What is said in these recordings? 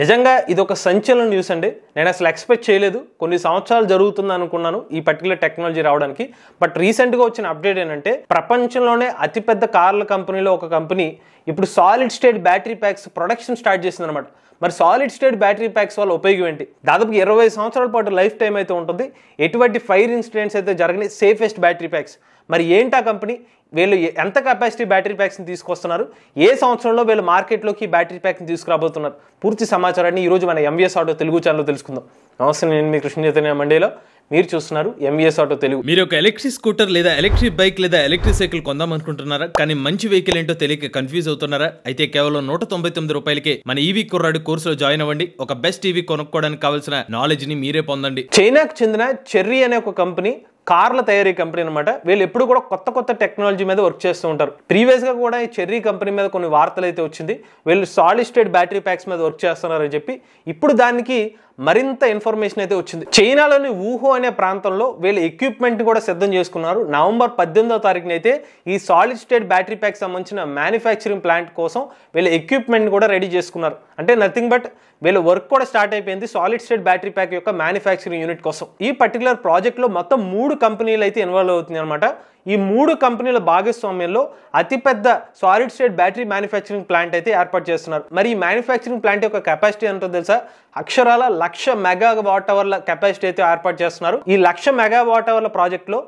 నిజంగా ఇది ఒక సంచలన న్యూస్ అండి. నేను అసలు ఎక్స్పెక్ట్ చేయలేదు. కొన్ని సంవత్సరాలు జరుగుతుంది అనుకున్నాను ఈ పర్టికులర్ టెక్నాలజీ రావడానికి. బట్ రీసెంట్గా వచ్చిన అప్డేట్ ఏంటంటే ప్రపంచంలోనే అతిపెద్ద కార్ల కంపెనీలో ఒక కంపెనీ ఇప్పుడు solid state battery packs production start చేసింది అనమాట. మరి సాలిడ్ స్టేట్ బ్యాటరీ ప్యాక్స్ వల్ల ఉపయోగం ఏంటి? దాదాపు 20 సంవత్సరాల పాటు లైఫ్ టైం అయితే ఉంటుంది. ఎటువంటి ఫైర్ ఇన్సిడెంట్స్ అయితే జరగని సేఫెస్ట్ బ్యాటరీ ప్యాక్స్. మరి ఏంటా కంపెనీ, వీళ్ళు ఎంత కెపాసిటీ బ్యాటరీ ప్యాక్స్ని తీసుకొస్తున్నారు, ఏ సంవత్సరంలో వీళ్ళు మార్కెట్లోకి బ్యాటరీ ప్యాక్ని తీసుకురాబోతున్నారు, పూర్తి సమాచారాన్ని ఈరోజు మన ఎంవీఎస్ ఆటో తెలుగు ఛానల్లో తెలుసుకుందాం. నమస్తే, నేను మీ కృష్ణ చైతన్య మండేలో. మీరు చూస్తున్నారు ఎంవీఎస్ ఆటో తెలుగు. మీరు ఒక ఎలక్ట్రిక్ స్కూటర్ లేదా ఎలక్ట్రిక్ బైక్ లేదా ఎలక్ట్రిక్ సైకిల్ కొందాం అనుకుంటున్నారా? కానీ మంచి వెహికల్ ఏంటో తెలియక కన్ఫ్యూజ్ అవుతున్నారా? అయితే కేవలం 199 రూపాయలకే మన ఈవీ కుర్రాడు కోర్సులో జాయిన్ అవ్వండి. ఒక బెస్ట్ ఈవీ కొనుక్కోవడానికి కావాల్సిన నాలెడ్జ్ ని మీరే పొందండి. చైనాకు చెందిన చెర్రీ అనే ఒక కంపెనీ, కార్ల తయారీ కంపెనీ అనమాట. వీళ్ళు ఎప్పుడు కూడా కొత్త టెక్నాలజీ మీద వర్క్ చేస్తూ ఉంటారు. ప్రీవియస్గా కూడా ఈ చెర్రీ కంపెనీ మీద కొన్ని వార్తలు అయితే వచ్చింది. వీళ్ళు సాలిడ్ స్టేట్ బ్యాటరీ ప్యాక్స్ మీద వర్క్ చేస్తున్నారని చెప్పి ఇప్పుడు దానికి మరింత ఇన్ఫర్మేషన్ అయితే వచ్చింది. చైనాలోని వుహో అనే ప్రాంతంలో వీళ్ళు ఎక్విప్మెంట్ కూడా సిద్ధం చేసుకున్నారు. నవంబర్ 18వ తారీఖున అయితే ఈ సాలిడ్ స్టేట్ బ్యాటరీ ప్యాక్ సంబంధించిన మ్యానుఫ్యాక్చరింగ్ ప్లాంట్ కోసం వీళ్ళు ఎక్విప్మెంట్ కూడా రెడీ చేసుకున్నారు. అంటే నథింగ్ బట్ వీళ్ళ వర్క్ కూడా స్టార్ట్ అయిపోయింది సాలిడ్ స్టేట్ బ్యాటరీ ప్యాక్ యొక్క మ్యానుఫ్యాక్చరింగ్ యూనిట్ కోసం. ఈ పర్టికులర్ ప్రాజెక్ట్లో మొత్తం 3 కంపెనీలు అయితే ఇన్వాల్వ్ అవుతుంది అనమాట. ఈ 3 కంపెనీల భాగస్వామ్యంలో అతిపెద్ద solid state battery manufacturing plant అయితే ఏర్పాటు చేస్తున్నారు. మరి ఈ మ్యానుఫ్యాక్చరింగ్ ప్లాంట్ యొక్క కెపాసిటీ ఎంతో తెలుసా? అక్షరాల 1,00,000 మెగావాట్ అవర్ల కెపాసిటీ అయితే ఏర్పాటు చేస్తున్నారు. ఈ 1,00,000 మెగావాట్ అవర్ల ప్రాజెక్ట్లో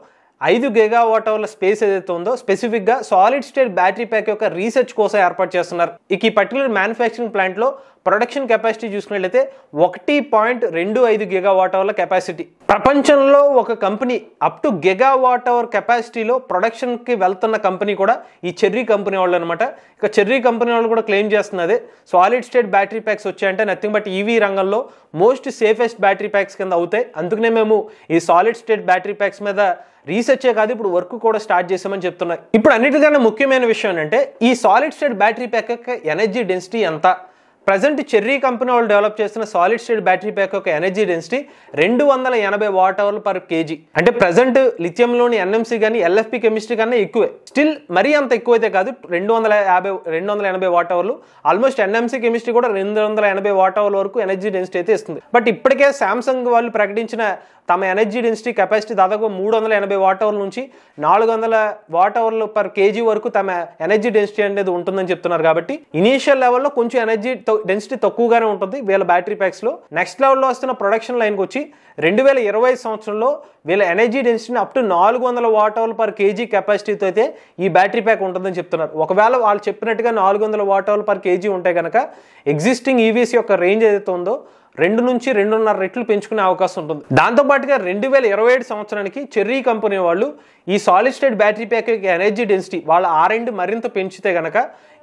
5 గిగావాట్ అవర్ల స్పేస్ ఏదైతే ఉందో స్పెసిఫిక్గా సాలిడ్ స్టేట్ బ్యాటరీ ప్యాక్ యొక్క రీసెర్చ్ కోసం ఏర్పాటు చేస్తున్నారు. ఇక ఈ పర్టికులర్ మ్యానుఫ్యాక్చరింగ్ ప్లాంట్లో ప్రొడక్షన్ కెపాసిటీ చూసుకున్నట్లయితే 1.25 గిగావాట్ అవర్ల కెపాసిటీ. ప్రపంచంలో ఒక company up to gigawatt hour కెపాసిటీలో ప్రొడక్షన్కి వెళ్తున్న కంపెనీ కూడా ఈ చెర్రీ కంపెనీ వాళ్ళు అనమాట. ఇక చెర్రీ కంపెనీ వాళ్ళు కూడా క్లెయిమ్ చేస్తున్నదే సాలిడ్ స్టేట్ బ్యాటరీ ప్యాక్స్ వచ్చాయంటే నథింగ్ బట్ ఈవీ రంగంలో మోస్ట్ సేఫెస్ట్ బ్యాటరీ ప్యాక్స్ కింద అవుతాయి. అందుకనే మేము ఈ సాలిడ్ స్టేట్ బ్యాటరీ ప్యాక్స్ మీద రీసెర్చే కాదు ఇప్పుడు వర్క్ కూడా స్టార్ట్ చేసామని చెప్తున్నాయి. ఇప్పుడు అన్నిటికన్నా ముఖ్యమైన విషయం ఏంటంటే ఈ సాలిడ్ స్టేట్ బ్యాటరీ ప్యాక్ యొక్క ఎనర్జీ డెన్సిటీ ఎంత? ప్రజెంట్ చెర్రీ కంపెనీ వాళ్ళు డెవలప్ చేస్తున్న సాలిడ్ స్టేట్ బ్యాటరీ ప్యాక్ యొక్క ఎనర్జీ డెన్సిటీ 280 వాట్ అవర్లు పర్ కేజీ. అంటే ప్రజెంట్ లిథియంలోని ఎన్ఎంసీ కానీ ఎల్ఎఫ్పి కెమిస్ట్రీ కన్నా ఎక్కువే. స్టిల్ మరీ అంత ఎక్కువైతే కాదు, 280 వాట్ అవర్లు. ఆల్మోస్ట్ ఎన్ఎంసీ కెమిస్ట్రీ కూడా 280 వాట్ అవర్ల వరకు ఎనర్జీ డెన్సిటీ అయితే ఇస్తుంది. బట్ ఇప్పటికే శాంసంగ్ వాళ్ళు ప్రకటించిన తమ ఎనర్జీ డెన్సిటీ కెపాసిటీ దాదాపు 380 వాట్ అవర్ల నుంచి 400 వాట్ అవర్లు పర్ కేజీ వరకు తమ ఎనర్జీ డెన్సిటీ అనేది ఉంటుందని చెప్తున్నారు. కాబట్టి ఇనీషియల్ లెవెల్లో కొంచెం ఎనర్జీ డెన్సిటీ తక్కువగానే ఉంటుంది వీళ్ళ బ్యాటరీ ప్యాక్స్ లో. నెక్స్ట్ లెవెల్లో వస్తున్న ప్రొడక్షన్ లైన్కి వచ్చి 2020 సంవత్సరంలో వీళ్ళ ఎనర్జీ డెన్సిటీని అప్ టు 400 వాట్ అవర్లు పర్ కేజీ కెపాసిటీతో అయితే ఈ బ్యాటరీ ప్యాక్ ఉంటుందని చెప్తున్నారు. ఒకవేళ వాళ్ళు చెప్పినట్టుగా 400 వాట్ అవర్లు పర్ కేజీ ఉంటే కనుక ఎగ్జిస్టింగ్ ఈవీస్ యొక్క రేంజ్ ఏదైతే ఉందో 2 నుంచి 2.5 రెట్లు పెంచుకునే అవకాశం ఉంటుంది. దాంతోపాటుగా 2027 సంవత్సరానికి చెర్రీ కంపెనీ వాళ్ళు ఈ సాలిడ్ స్టేట్ బ్యాటరీ ప్యాక్ యొక్క ఎనర్జీ డెన్సిటీ వాళ్ళ R&D మరింత పెంచితే కనుక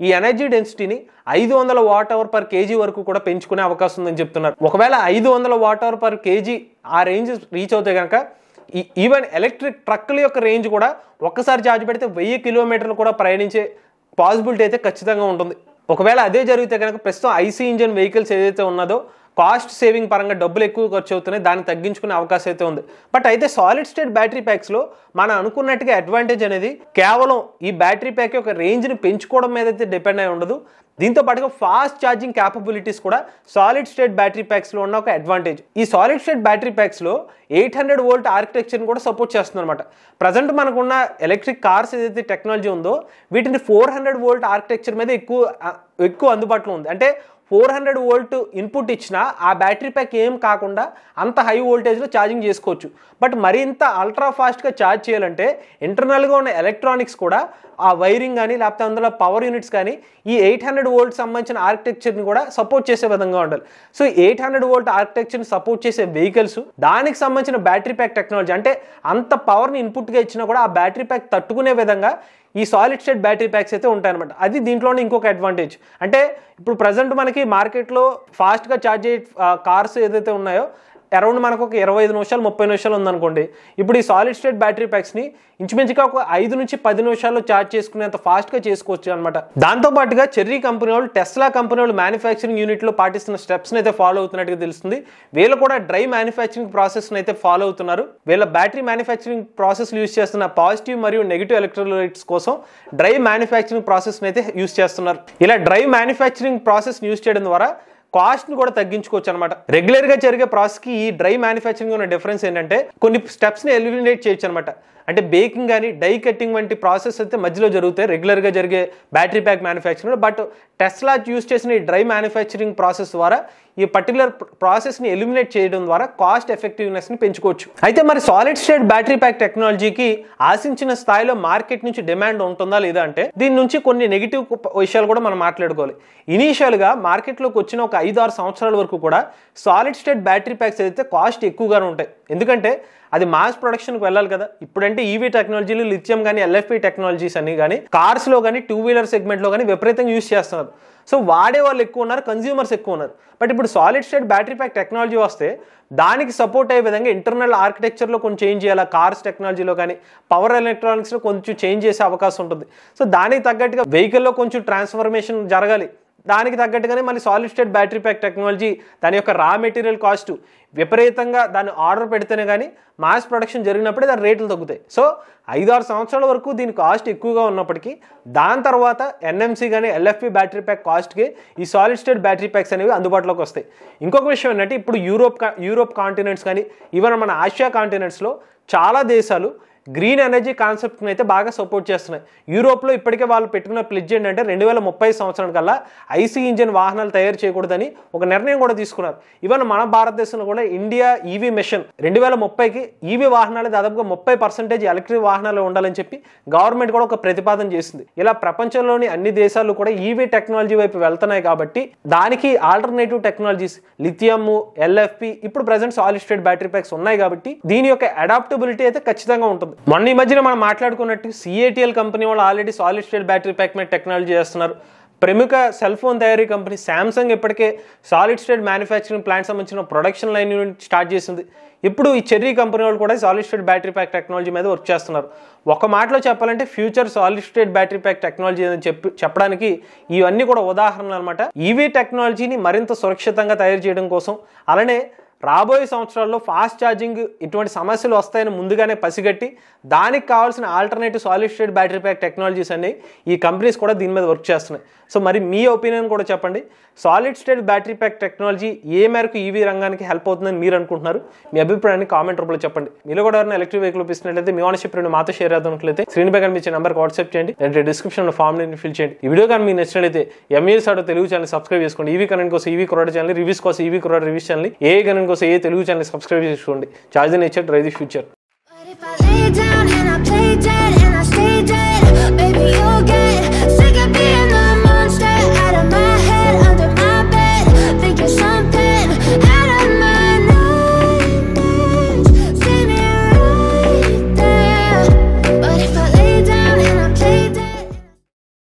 ఈ ఎనర్జీ డెన్సిటీని 500 వాట్ అవర్ పర్ కేజీ వరకు కూడా పెంచుకునే అవకాశం ఉందని చెప్తున్నారు. ఒకవేళ 500 వాట్ అవర్ పర్ కేజీ ఆ రేంజ్ రీచ్ అవుతే కనుక ఈవెన్ ఎలక్ట్రిక్ ట్రక్కుల యొక్క రేంజ్ కూడా ఒక్కసారి ఛార్జ్ పెడితే 1000 కిలోమీటర్లు కూడా ప్రయాణించే పాసిబిలిటీ అయితే ఖచ్చితంగా ఉంటుంది. ఒకవేళ అదే జరిగితే కనుక ప్రస్తుతం ఐసీ ఇంజన్ వెహికల్స్ ఏదైతే ఉన్నదో కాస్ట్ సేవింగ్ పరంగా డబ్బులు ఎక్కువ ఖర్చు అవుతున్నాయి, దాన్ని తగ్గించుకునే అవకాశం అయితే ఉంది. బట్ అయితే సాలిడ్ స్టేట్ బ్యాటరీ ప్యాక్స్లో మనం అనుకున్నట్టుగా అడ్వాంటేజ్ అనేది కేవలం ఈ బ్యాటరీ ప్యాక్ యొక్క రేంజ్ని పెంచుకోవడం మీద అయితే డిపెండ్ అయి ఉండదు. దీంతో పాటుగా ఫాస్ట్ ఛార్జింగ్ క్యాపబిలిటీస్ కూడా సాలిడ్ స్టేట్ బ్యాటరీ ప్యాక్స్లో ఉన్న ఒక అడ్వాంటేజ్. ఈ సాలిడ్ స్టేట్ బ్యాటరీ ప్యాక్స్లో 800 వోల్ట్ ఆర్కిటెక్చర్ని కూడా సపోర్ట్ చేస్తుంది అనమాట. ప్రజెంట్ మనకున్న ఎలక్ట్రిక్ కార్స్ ఏదైతే టెక్నాలజీ ఉందో వీటిని 400 వోల్ట్ ఆర్కిటెక్చర్ మీద ఎక్కువ అందుబాటులో ఉంది. అంటే 400 వోల్ట్ ఇన్పుట్ ఇచ్చినా ఆ బ్యాటరీ ప్యాక్ ఏం కాకుండా అంత హై వోల్టేజ్లో ఛార్జింగ్ చేసుకోవచ్చు. బట్ మరింత అల్ట్రా ఫాస్ట్గా ఛార్జ్ చేయాలంటే ఇంటర్నల్గా ఉన్న ఎలక్ట్రానిక్స్ కూడా ఆ వైరింగ్ కానీ లేకపోతే అందులో పవర్ యూనిట్స్ కానీ ఈ 800 వోల్ట్ సంబంధించిన ఆర్కిటెక్చర్ని కూడా సపోర్ట్ చేసే విధంగా ఉండాలి. సో 800 వోల్ట్ ఆర్కిటెక్చర్ని సపోర్ట్ చేసే వెహికల్స్ దానికి సంబంధించిన బ్యాటరీ ప్యాక్ టెక్నాలజీ అంటే అంత పవర్ని ఇన్పుట్గా ఇచ్చినా కూడా ఆ బ్యాటరీ ప్యాక్ తట్టుకునే విధంగా ఈ సాలిడ్ స్టేట్ బ్యాటరీ ప్యాక్స్ అయితే ఉంటాయన్నమాట. అది దీంట్లోనే ఇంకొక అడ్వాంటేజ్. అంటే ఇప్పుడు ప్రజెంట్ మనకి మార్కెట్లో ఫాస్ట్గా ఛార్జ్ అయ్యే కార్స్ ఏదైతే ఉన్నాయో అరౌండ్ మనకు ఒక 25 నిమిషాలు 30 నిమిషాలు ఉందనుకోండి. ఇప్పుడు ఈ సాలిడ్ స్టేట్ బ్యాటరీ ప్యాక్స్ని ఇంచుమించుగా ఒక 5 నుంచి 10 నిమిషాల్లో ఛార్జ్ చేసుకునేంత ఫాస్ట్గా చేసుకోవచ్చు అనమాట. దాంతోపాటుగా చెర్రీ కంపెనీ వాళ్ళు టెస్లా కంపెనీ వాళ్ళు మ్యానుఫ్యాక్చరింగ్ యూనిట్లో పాటిస్తున్న స్టెప్స్ని అయితే ఫాలో అవుతున్నట్టుగా తెలుస్తుంది. వీళ్ళు కూడా డ్రై మ్యానుఫ్యాక్చరింగ్ ప్రాసెస్ని అయితే ఫాలో అవుతున్నారు. వీళ్ళ బ్యాటరీ మ్యానుఫ్యాక్చరింగ్ ప్రాసెస్ యూజ్ చేస్తున్న పాజిటివ్ మరియు నెగిటివ్ ఎలక్ట్రోలైట్స్ కోసం డ్రై మ్యానుఫ్యాక్చరింగ్ ప్రాసెస్ని అయితే యూజ్ చేస్తున్నారు. ఇలా డ్రై మ్యానుఫ్యాక్చరింగ్ ప్రాసెస్ యూజ్ చేయడం ద్వారా కాస్ట్ ని కూడా తగ్గించుకోవచ్చు అనమాట. రెగ్యులర్ గా జరిగే ప్రాసెస్ కి ఈ డ్రై మ్యానుఫ్యాక్చరింగ్ ఉన్న డిఫరెన్స్ ఏంటంటే కొన్ని స్టెప్స్ ని ఎలిమినేట్ చేయొచ్చు అనమాట. అంటే బేకింగ్ కానీ డై కట్టింగ్ వంటి ప్రాసెస్ అయితే మధ్యలో జరుగుతాయి రెగ్యులర్గా జరిగే battery pack manufacturing. But Tesla use చేసిన ఈ డ్రై మ్యానుఫ్యాక్చరింగ్ ప్రాసెస్ ద్వారా ఈ పర్టికులర్ ప్రాసెస్ని ఎలిమినేట్ చేయడం ద్వారా కాస్ట్ ఎఫెక్టివ్నెస్ని పెంచుకోవచ్చు. అయితే మరి సాలిడ్ స్టేట్ బ్యాటరీ ప్యాక్ టెక్నాలజీకి ఆశించిన స్థాయిలో మార్కెట్ నుంచి డిమాండ్ ఉంటుందా లేదా అంటే దీని నుంచి కొన్ని నెగిటివ్ విషయాలు కూడా మనం మాట్లాడుకోవాలి. ఇనీషియల్గా మార్కెట్లోకి వచ్చిన ఒక 5-6 సంవత్సరాల వరకు కూడా సాలిడ్ స్టేట్ బ్యాటరీ ప్యాక్స్ అయితే కాస్ట్ ఎక్కువగానే ఉంటాయి. ఎందుకంటే అది మాస్ ప్రొడక్షన్కి వెళ్ళాలి కదా. ఇప్పుడంటే ఈవీ టెక్నాలజీలు, లిథియం కానీ, ఎల్ఎఫ్పి టెక్నాలజీస్ అని కానీ కార్స్లో కానీ, 2-వీలర్ సెగ్మెంట్లో కానీ విపరీతంగా యూజ్ చేస్తున్నారు. సో వాడే వాళ్ళు ఎక్కువ ఉన్నారు, కన్జ్యూమర్స్ ఎక్కువ ఉన్నారు. బట్ ఇప్పుడు solid state battery pack technology వస్తే దానికి సపోర్ట్ అయ్యే విధంగా ఇంటర్నల్ ఆర్కిటెక్చర్లో కొంచెం చేంజ్ చేయాలి. కార్స్ టెక్నాలజీలో కానీ పవర్ ఎలక్ట్రానిక్స్లో కొంచెం చేంజ్ చేసే అవకాశం ఉంటుంది. సో దానికి తగ్గట్టుగా వెహికల్లో కొంచెం ట్రాన్స్ఫర్మేషన్ జరగాలి. దానికి తగ్గట్టుగానే మళ్ళీ solid state battery pack technology దాని యొక్క రా మెటీరియల్ కాస్ట్ విపరీతంగా దాన్ని ఆర్డర్ పెడితేనే కానీ మాస్ ప్రొడక్షన్ జరిగినప్పుడే దాని రేట్లు తగ్గుతాయి. సో 5-6 సంవత్సరాల వరకు దీని కాస్ట్ ఎక్కువగా ఉన్నప్పటికీ దాని తర్వాత ఎన్ఎంసీ కానీ ఎల్ఎఫ్పి బ్యాటరీ ప్యాక్ కాస్ట్కి ఈ సాలిడ్ స్టేట్ బ్యాటరీ ప్యాక్స్ అనేవి అందుబాటులోకి వస్తాయి. ఇంకొక విషయం ఏంటంటే ఇప్పుడు యూరోప్ కాంటినెంట్స్ కానీ ఈవెన్ మన ఆసియా కాంటినెంట్స్లో చాలా దేశాలు గ్రీన్ ఎనర్జీ కాన్సెప్ట్ని అయితే బాగా సపోర్ట్ చేస్తున్నాయి. యూరోప్లో ఇప్పటికే వాళ్ళు పెట్టుకున్న ప్లెడ్జ్ ఏంటంటే 2030 సంవత్సరం కల్లా ఐసీ ఇంజిన్ వాహనాలు తయారు చేయకూడదని ఒక నిర్ణయం కూడా తీసుకున్నారు. ఈవెన్ మన భారతదేశంలో కూడా ఇండియా ఈవీ మిషన్ 2030కి ఈవీ వాహనాలు దాదాపుగా 30% ఎలక్ట్రిక్ వాహనాలు ఉండాలని చెప్పి గవర్నమెంట్ కూడా ఒక ప్రతిపాదన చేసింది. ఇలా ప్రపంచంలోని అన్ని దేశాలు కూడా ఈవీ టెక్నాలజీ వైపు వెళ్తున్నాయి కాబట్టి దానికి ఆల్టర్నేటివ్ టెక్నాలజీస్ లిథియం, ఎల్ఎఫ్పి, ఇప్పుడు present solid state battery packs ఉన్నాయి కాబట్టి దీని యొక్క అడాప్టబిలిటీ అయితే ఖచ్చితంగా ఉంటుంది. మొన్న ఈ మధ్యన మనం మాట్లాడుకున్నట్టు సిఏటిఎల్ కంపెనీ వాళ్ళు already solid state battery pack మీద టెక్నాలజీ చేస్తున్నారు. ప్రముఖ సెల్ ఫోన్ తయారీ కంపెనీ శాంసంగ్ ఇప్పటికే సాలిడ్ స్టేట్ మ్యానుఫ్యాక్చరింగ్ ప్లాంట్ సంబంధించిన ప్రొడక్షన్ లైన్ స్టార్ట్ చేసింది. ఇప్పుడు ఈ చెర్రీ కంపెనీ వాళ్ళు కూడా solid state battery pack technology మీద వర్క్ చేస్తున్నారు. ఒక మాటలో చెప్పాలంటే future solid state battery pack technology అని చెప్పడానికి ఇవన్నీ కూడా ఉదాహరణలు అనమాట. ఈవీ టెక్నాలజీని మరింత సురక్షితంగా తయారు చేయడం కోసం అలానే రాబోయే సంవత్సరాల్లో ఫాస్ట్ ఛార్జింగ్ ఇటువంటి సమస్యలు వస్తాయని ముందుగానే పసిగట్టి దానికి కావాల్సిన alternative solid state battery pack technologies అన్ని ఈ కంపెనీస్ కూడా దీని మీద వర్క్ చేస్తున్నాయి. సో మరి మీ ఒపీనియన్ కూడా చెప్పండి. Solid state battery pack technology ఏ మేరకు ఈవీ రంగానికి హెల్ప్ అవుతుందని మీరు అనుకుంటున్నారు? మీ అభిప్రాయాన్ని కామెంట్ రూపంలో చెప్పండి. మీరు కూడా ఎవరైనా ఎలక్ట్రిక్ వెహికల్ ఇస్తున్నట్లయితే మీ ఓనర్షిప్ మాతో షేర్ అవుతున్నట్లయితే స్క్రీన్ పై కనిపించే నెంబర్కి వాట్సాప్ చేయండి, అంటే డిస్క్రిప్షన్లో ఫామ్ ఫిల్ చేయండి. ఈ వీడియో కానీ మీకు నచ్చినట్లయితే MES auto Telugu channel subscribe చేసుకోండి. ఈవీ కరెంట్ కోసం ఈవీ కుర్రాడు ఛానల్, రివ్యూస్ కోసం ఈవీ కుర్రాడు రివ్యూస్ ఛానల్, ఏ కరెంట్ కోసం ఏ తెలుగు ఛానల్ సబ్స్క్రైబ్ చేసుకోండి. Charge the nature, drive the future.